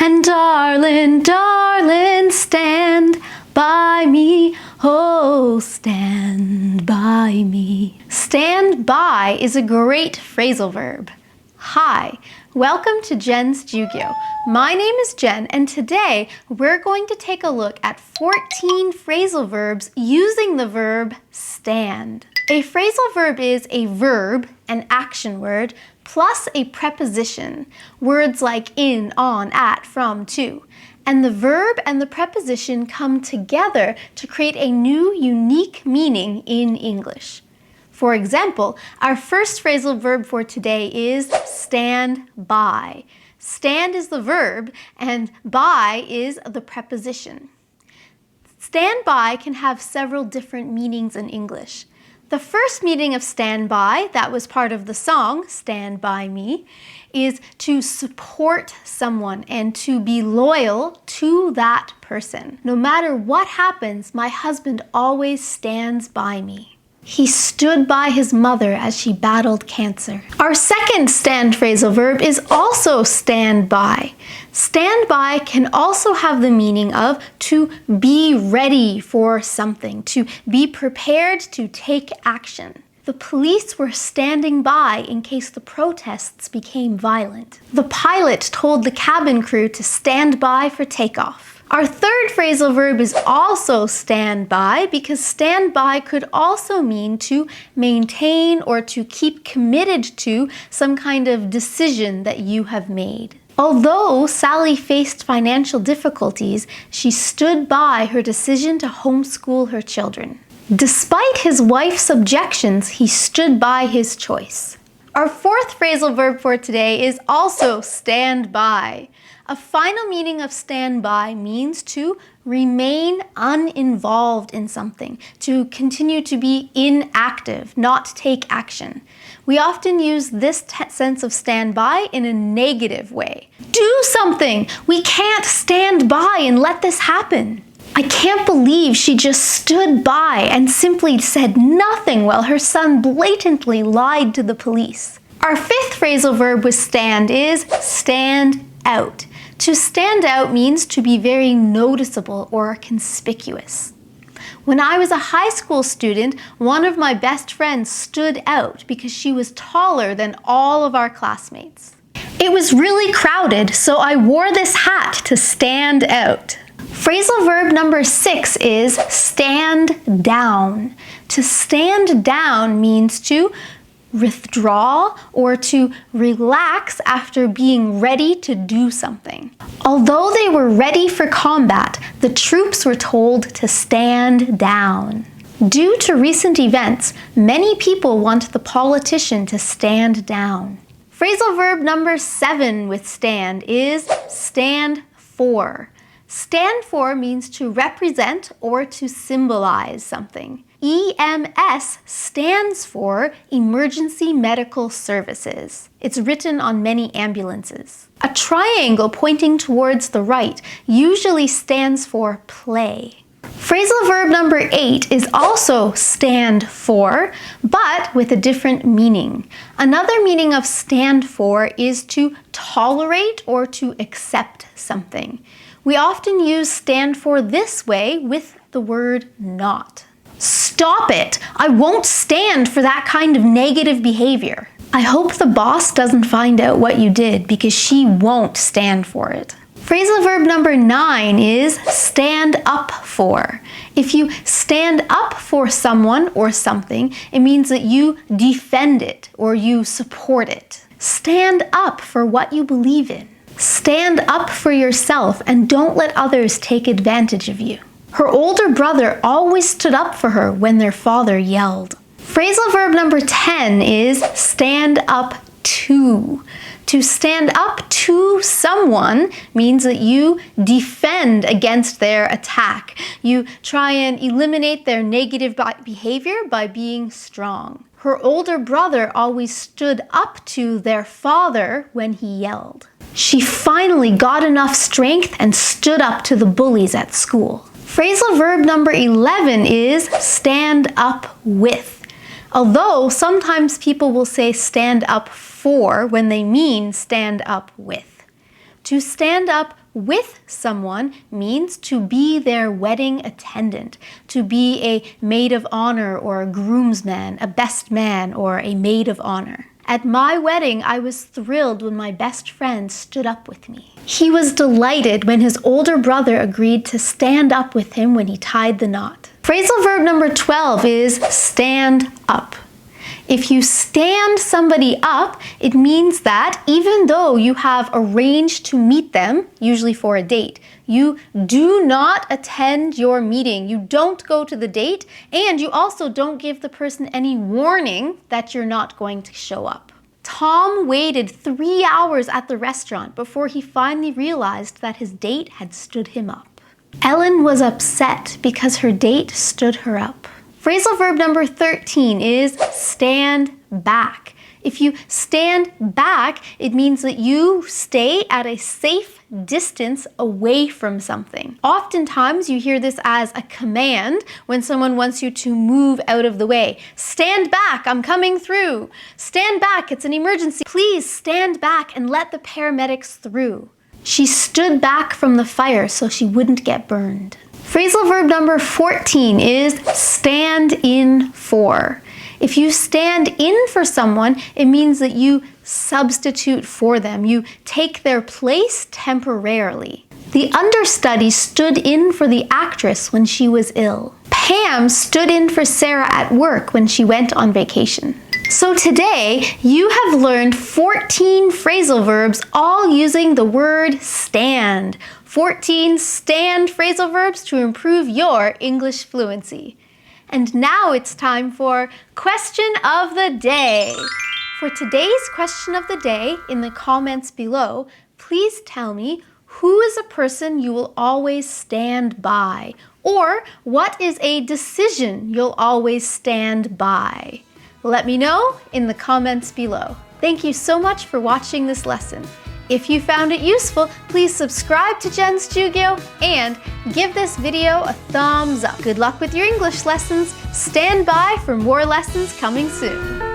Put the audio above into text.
And darling, darling, stand by me. Oh, stand by me. Stand by is a great phrasal verb. Hi, welcome to Jen's Jyugyou. My name is Jen, and today we're going to take a look at 14 phrasal verbs using the verb stand. A phrasal verb is a verb, an action word, plus a preposition, words like in, on, at, from, to. And the verb and the preposition come together to create a new, unique meaning in English. For example, our first phrasal verb for today is stand by. Stand is the verb and by is the preposition. Stand by can have several different meanings in English. The first meaning of stand by, that was part of the song, Stand By Me, is to support someone and to be loyal to that person. No matter what happens, my husband always stands by me. He stood by his mother as she battled cancer. Our second stand phrasal verb is also stand by. Stand by can also have the meaning of to be ready for something, to be prepared to take action. The police were standing by in case the protests became violent. The pilot told the cabin crew to stand by for takeoff. Our third phrasal verb is also stand by because stand by could also mean to maintain or to keep committed to some kind of decision that you have made. Although Sally faced financial difficulties, she stood by her decision to homeschool her children. Despite his wife's objections, he stood by his choice. Our fourth phrasal verb for today is also stand by. A final meaning of stand by means to remain uninvolved in something, to continue to be inactive, not take action. We often use this sense of stand by in a negative way. Do something! We can't stand by and let this happen. I can't believe she just stood by and simply said nothing while her son blatantly lied to the police. Our fifth phrasal verb with stand is stand out. To stand out means to be very noticeable or conspicuous. When I was a high school student, one of my best friends stood out because she was taller than all of our classmates. It was really crowded, so I wore this hat to stand out. Phrasal verb number 6 is stand down. To stand down means to withdraw or to relax after being ready to do something. Although they were ready for combat, the troops were told to stand down. Due to recent events, many people want the politician to stand down. Phrasal verb number 7 with stand is stand for. Stand for means to represent or to symbolize something. EMS stands for Emergency Medical Services. It's written on many ambulances. A triangle pointing towards the right usually stands for play. Phrasal verb number 8 is also stand for, but with a different meaning. Another meaning of stand for is to tolerate or to accept something. We often use stand for this way with the word not. Stop it! I won't stand for that kind of negative behavior. I hope the boss doesn't find out what you did because she won't stand for it. Phrasal verb number 9 is stand up for. If you stand up for someone or something, it means that you defend it or you support it. Stand up for what you believe in. Stand up for yourself and don't let others take advantage of you. Her older brother always stood up for her when their father yelled. Phrasal verb number 10 is stand up to. To stand up to someone means that you defend against their attack. You try and eliminate their negative behavior by being strong. Her older brother always stood up to their father when he yelled. She finally got enough strength and stood up to the bullies at school. Phrasal verb number 11 is stand up with. Although sometimes people will say stand up for when they mean stand up with. To stand up with someone means to be their wedding attendant, to be a maid of honor or a groomsman, a best man or a maid of honor. At my wedding, I was thrilled when my best friend stood up with me. He was delighted when his older brother agreed to stand up with him when he tied the knot. Phrasal verb number 12 is stand up. If you stand somebody up, it means that even though you have arranged to meet them, usually for a date, you do not attend your meeting. You don't go to the date, and you also don't give the person any warning that you're not going to show up. Tom waited 3 hours at the restaurant before he finally realized that his date had stood him up. Ellen was upset because her date stood her up. Phrasal verb number 13 is stand back. If you stand back, it means that you stay at a safe distance away from something. Oftentimes, you hear this as a command when someone wants you to move out of the way. Stand back, I'm coming through. Stand back, it's an emergency. Please stand back and let the paramedics through. She stood back from the fire so she wouldn't get burned. Phrasal verb number 14 is stand in for. If you stand in for someone, it means that you substitute for them. You take their place temporarily. The understudy stood in for the actress when she was ill. Pam stood in for Sarah at work when she went on vacation. So today, you have learned 14 phrasal verbs all using the word stand. 14 stand phrasal verbs to improve your English fluency. And now it's time for Question of the Day. For today's question of the day, in the comments below, please tell me who is a person you will always stand by? Or what is a decision you'll always stand by? Let me know in the comments below. Thank you so much for watching this lesson. If you found it useful, please subscribe to Jen's Jyugyou and give this video a thumbs up. Good luck with your English lessons. Stand by for more lessons coming soon.